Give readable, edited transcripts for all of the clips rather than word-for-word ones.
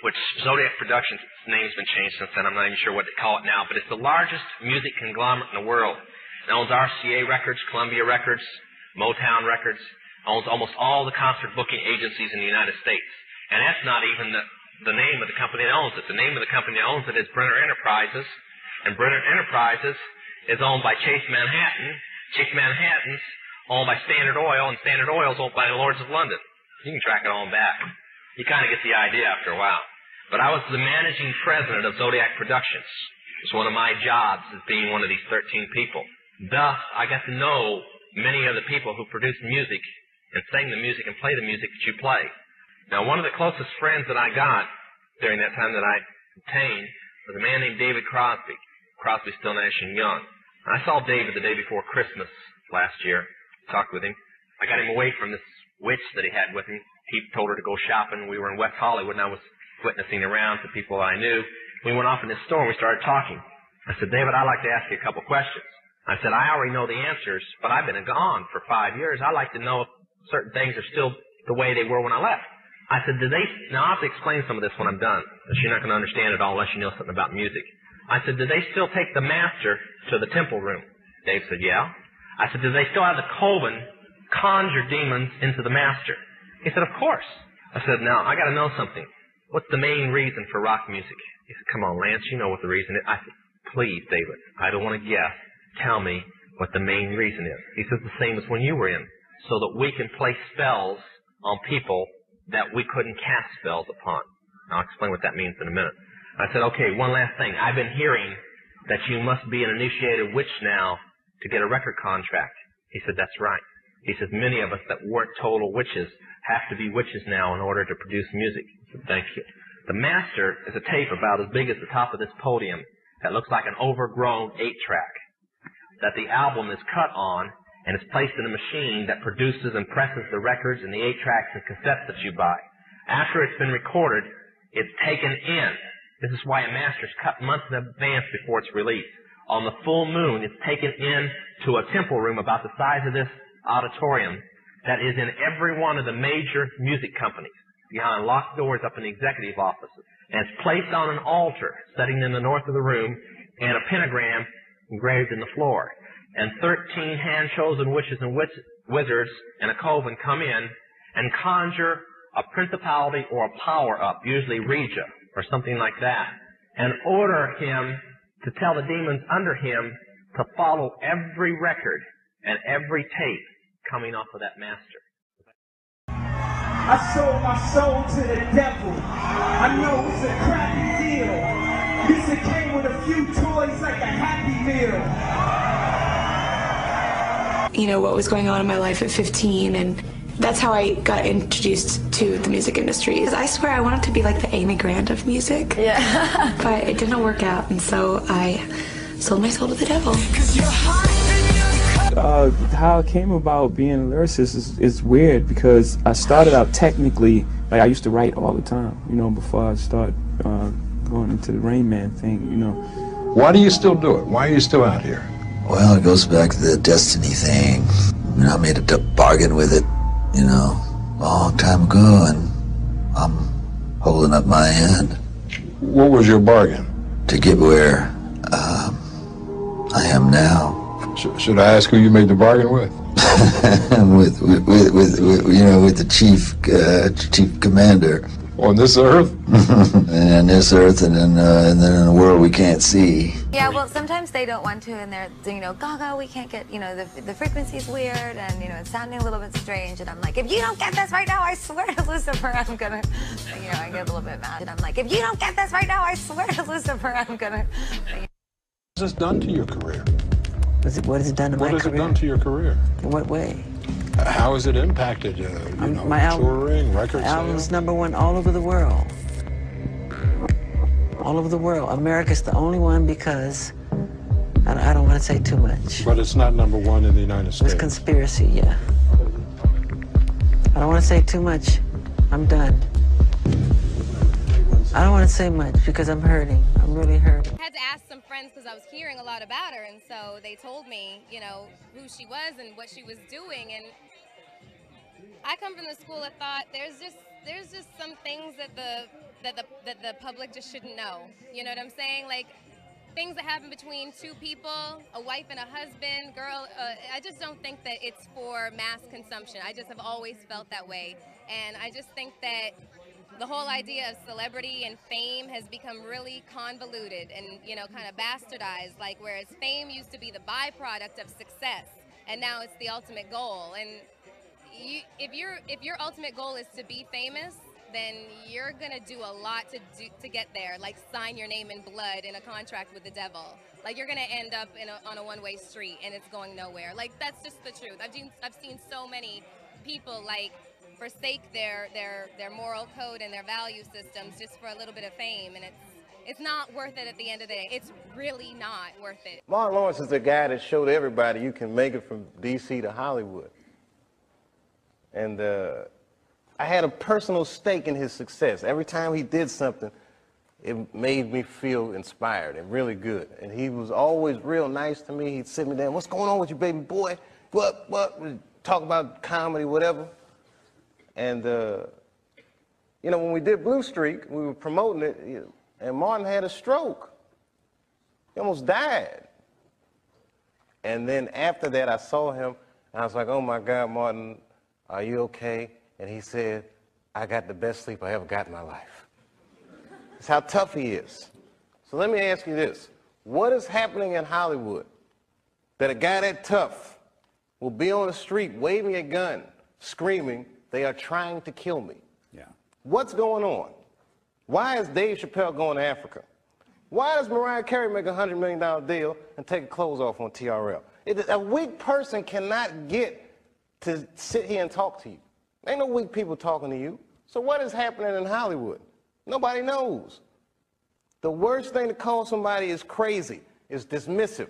which Zodiac Productions, its name's been changed since then. I'm not even sure what they call it now, but it's the largest music conglomerate in the world. It owns RCA Records, Columbia Records, Motown Records, owns almost all the concert booking agencies in the United States. And that's not even the name of the company that owns it. The name of the company that owns it is Brenner Enterprises, and Brenner Enterprises is owned by Chase Manhattan. Chase Manhattan's owned by Standard Oil, and Standard Oil's owned by the Lords of London. You can track it all back. You kind of get the idea after a while. But I was the managing president of Zodiac Productions. It's one of my jobs as being one of these 13 people. Thus, I got to know many of the people who produce music and sing the music and play the music that you play. Now, one of the closest friends that I got during that time that I obtained was a man named David Crosby. Crosby, Still, Nash & Young. And I saw David the day before Christmas last year, talked with him. I got him away from this witch that he had with him. He told her to go shopping. We were in West Hollywood, and I was witnessing around to people I knew. We went off in this store, and we started talking. I said, David, I'd like to ask you a couple questions. I said, I already know the answers, but I've been gone for 5 years. I'd like to know if certain things are still the way they were when I left. I said, now I'll have to explain some of this when I'm done, because you're not going to understand it all unless you know something about music. I said, do they still take the master to the temple room? Dave said, yeah. I said, do they still have the coven conjure demons into the master? He said, of course. I said, now, I got to know something. What's the main reason for rock music? He said, come on, Lance, you know what the reason is. I said, please, David, I don't want to guess. Tell me what the main reason is. He says, the same as when you were in, so that we can play spells on people that we couldn't cast spells upon. I'll explain what that means in a minute. I said, okay, one last thing. I've been hearing that you must be an initiated witch now to get a record contract. He said, that's right. He says, many of us that weren't total witches have to be witches now in order to produce music. I said, thank you. The master is a tape about as big as the top of this podium that looks like an overgrown 8-track that the album is cut on and is placed in a machine that produces and presses the records and the 8-tracks and cassettes that you buy. After it's been recorded, it's taken in. This is why a master's cut months in advance before it's released. On the full moon, it's taken in to a temple room about the size of this auditorium that is in every one of the major music companies, behind locked doors up in the executive offices. And it's placed on an altar sitting in the north of the room and a pentagram engraved in the floor. And 13 hand-chosen witches and wizards and a coven come in and conjure a principality or a power up, usually Regia or something like that, and order him to tell the demons under him to follow every record and every tape coming off of that master. I sold my soul to the devil. I know it's a crappy deal. Music came with a few toys like a Happy Meal. You know, what was going on in my life at 15, and that's how I got introduced to the music industry. I swear I wanted to be like the Amy Grant of music. Yeah. But it didn't work out, and so I sold my soul to the devil. How I came about being a lyricist is weird, because I started out technically, like I used to write all the time, you know, before I started going into the Rain Man thing, you know. Why do you still do it? Why are you still out here? Well, it goes back to the destiny thing. You know, I made a bargain with it, you know, a long time ago, and I'm holding up my end. What was your bargain? To get where I am now. Should I ask who you made the bargain with? with you know, with the chief commander. On this earth? And this earth, and then in a world we can't see. Yeah, well, sometimes they don't want to, and they're, you know, Gaga, we can't get, you know, the frequency's weird, and, you know, it's sounding a little bit strange, and I'm like, if you don't get this right now, I swear to Lucifer, I'm gonna, you know, I get a little bit mad, and I'm like, if you don't get this right now, I swear to Lucifer, I'm gonna. What has this done to your career? What has it done to my career? What has it done to your career? In what way? How has it impacted, you know, my touring, record album's sales? #1 all over the world. All over the world. America's the only one, because I don't want to say too much. But it's not #1 in the United States. It's conspiracy, yeah. I don't want to say too much. I'm done. I don't want to say much because I'm hurting. I'm really hurting. I had to ask some friends because I was hearing a lot about her, and so they told me, you know, who she was and what she was doing. And I come from the school that thought there's just some things that the that the public just shouldn't know. You know what I'm saying? Like, things that happen between two people, a wife and a husband, girl, I just don't think that it's for mass consumption. I just have always felt that way. And I just think that the whole idea of celebrity and fame has become really convoluted and, you know, kind of bastardized, like whereas fame used to be the byproduct of success, and now it's the ultimate goal. And if your ultimate goal is to be famous, then you're gonna do a lot to get there, like sign your name in blood in a contract with the devil. Like, you're gonna end up on a one-way street and it's going nowhere. Like, that's just the truth. I've seen so many people, like, forsake their moral code and their value systems just for a little bit of fame, and it's not worth it at the end of the day. It's really not worth it. Martin Lawrence is the guy that showed everybody you can make it from D.C. to Hollywood. And I had a personal stake in his success. Every time he did something, it made me feel inspired and really good. And he was always real nice to me. He'd sit me down, "What's going on with you, baby boy? What? We'd talk about comedy, whatever." And, you know, when we did Blue Streak, we were promoting it, and Martin had a stroke. He almost died. And then after that, I saw him, and I was like, "Oh, my God, Martin, are you okay?" And he said, "I got the best sleep I ever got in my life." That's how tough he is. So let me ask you this. What is happening in Hollywood that a guy that tough will be on the street waving a gun, screaming, "They are trying to kill me"? Yeah. What's going on? Why is Dave Chappelle going to Africa? Why does Mariah Carey make a $100 million deal and take her clothes off on TRL? A weak person cannot get to sit here and talk to you. Ain't no weak people talking to you. So what is happening in Hollywood? Nobody knows. The worst thing to call somebody is crazy, is dismissive.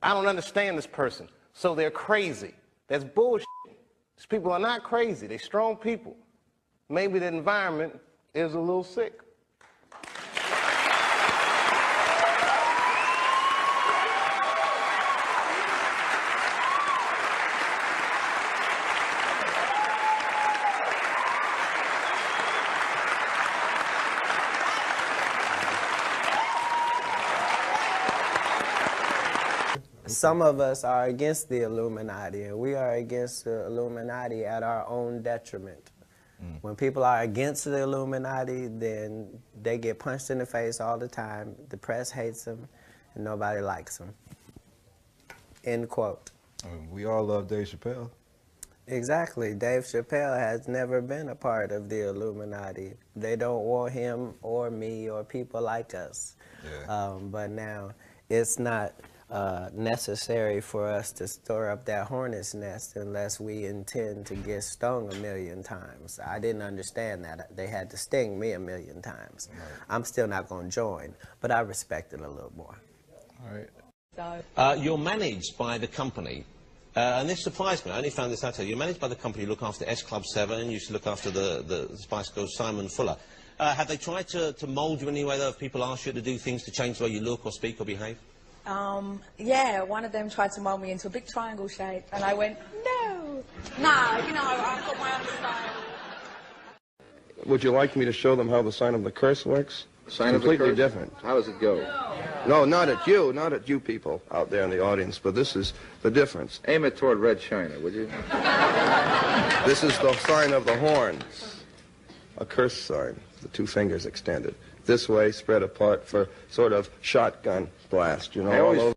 I don't understand this person, so they're crazy. That's bullshit. These people are not crazy. They're strong people. Maybe the environment is a little sick. Some of us are against the Illuminati, and we are against the Illuminati at our own detriment. When people are against the Illuminati, then they get punched in the face all the time. The press hates them, and nobody likes them. End quote. We all love Dave Chappelle. Exactly. Dave Chappelle has never been a part of the Illuminati. They don't want him or me or people like us. Yeah. But now it's not necessary for us to stir up that hornet's nest unless we intend to get stung 1,000,000 times. I didn't understand that. They had to sting me 1,000,000 times. Right. I'm still not going to join, but I respect it a little more. All right. You're managed by the company, and this surprised me. I only found this out. You're managed by the company. You look after S Club 7. You used to look after the Spice Girls, Simon Fuller. Have they tried to mould you in any way, though, if people ask you to do things to change the way you look or speak or behave? Yeah, one of them tried to mold me into a big triangle shape, and I went, no. Nah, you know, I've got my own style. Would you like me to show them how the sign of the curse works? Sign completely of the curse? different. How does it go? No, not at you people out there in the audience, but this is the difference. Aim it toward Red China, would you? This is the sign of the horns, a curse sign, the two fingers extended. This way, spread apart for sort of shotgun blast, you know, all over.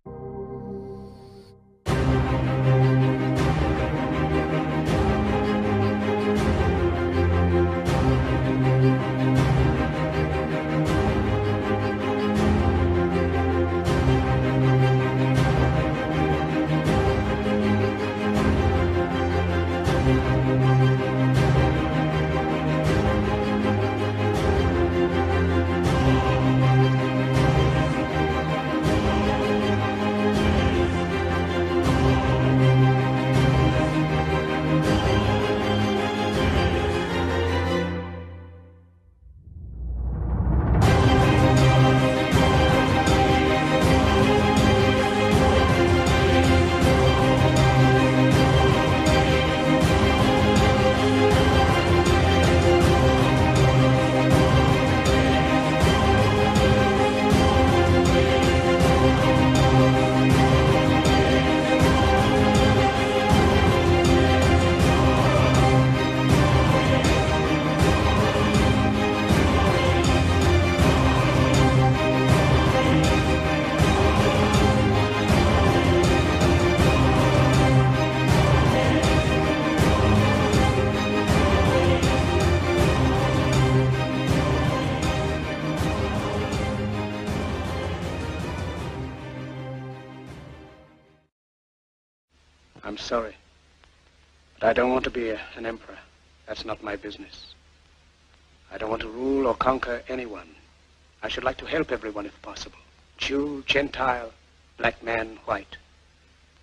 I'm sorry. But I don't want to be an emperor. That's not my business. I don't want to rule or conquer anyone. I should like to help everyone if possible. Jew, Gentile, black man, white.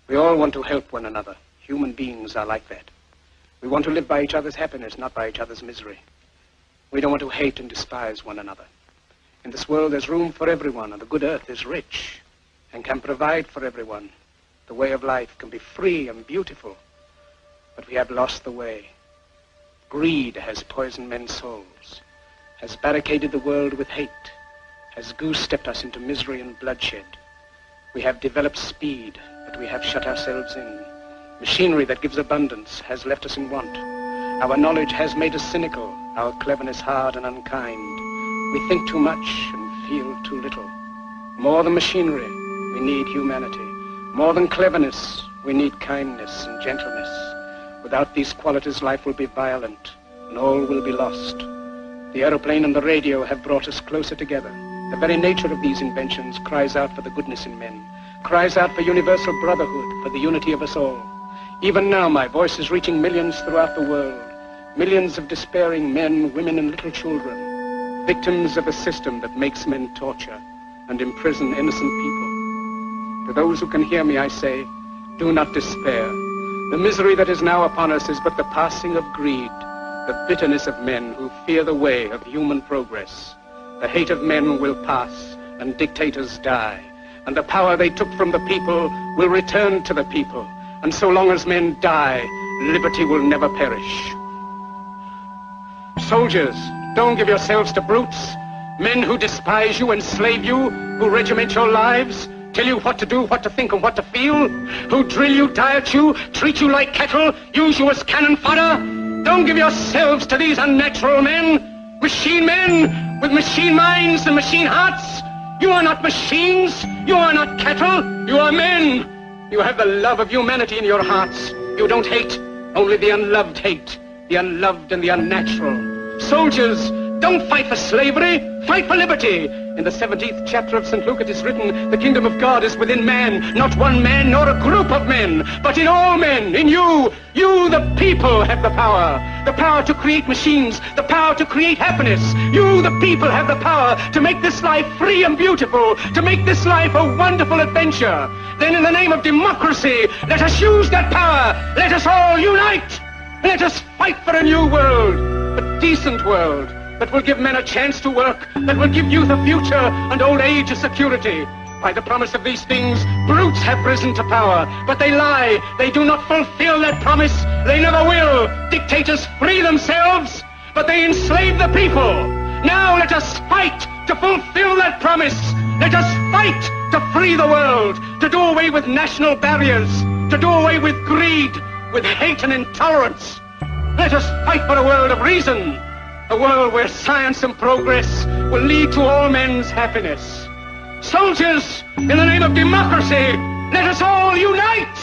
We all want to help one another. Human beings are like that. We want to live by each other's happiness, not by each other's misery. We don't want to hate and despise one another. In this world there's room for everyone, and the good earth is rich and can provide for everyone. The way of life can be free and beautiful, but we have lost the way. Greed has poisoned men's souls, has barricaded the world with hate, has goose-stepped us into misery and bloodshed. We have developed speed, but we have shut ourselves in. Machinery that gives abundance has left us in want. Our knowledge has made us cynical, our cleverness hard and unkind. We think too much and feel too little. More than machinery, we need humanity. More than cleverness, we need kindness and gentleness. Without these qualities, life will be violent, and all will be lost. The aeroplane and the radio have brought us closer together. The very nature of these inventions cries out for the goodness in men, cries out for universal brotherhood, for the unity of us all. Even now, my voice is reaching millions throughout the world, millions of despairing men, women, and little children, victims of a system that makes men torture and imprison innocent people. To those who can hear me, I say, do not despair. The misery that is now upon us is but the passing of greed, the bitterness of men who fear the way of human progress. The hate of men will pass, and dictators die, and the power they took from the people will return to the people. And so long as men die, liberty will never perish. Soldiers, don't give yourselves to brutes, men who despise you, enslave you, who regiment your lives, tell you what to do, what to think, and what to feel, who drill you, diet you, treat you like cattle, use you as cannon fodder. Don't give yourselves to these unnatural men, machine men with machine minds and machine hearts. You are not machines, you are not cattle, you are men. You have the love of humanity in your hearts. You don't hate, only the unloved hate, the unloved and the unnatural. Soldiers, don't fight for slavery, fight for liberty. In the 17th chapter of St. Luke it is written, the kingdom of God is within man, not one man nor a group of men, but in all men, in you. You, the people, have the power to create machines, the power to create happiness. You, the people, have the power to make this life free and beautiful, to make this life a wonderful adventure. Then in the name of democracy, let us use that power. Let us all unite. Let us fight for a new world, a decent world, that will give men a chance to work, that will give youth a future and old age a security. By the promise of these things, brutes have risen to power, but they lie. They do not fulfill that promise. They never will. Dictators free themselves, but they enslave the people. Now let us fight to fulfill that promise. Let us fight to free the world, to do away with national barriers, to do away with greed, with hate and intolerance. Let us fight for a world of reason, a world where science and progress will lead to all men's happiness. Soldiers, in the name of democracy, let us all unite!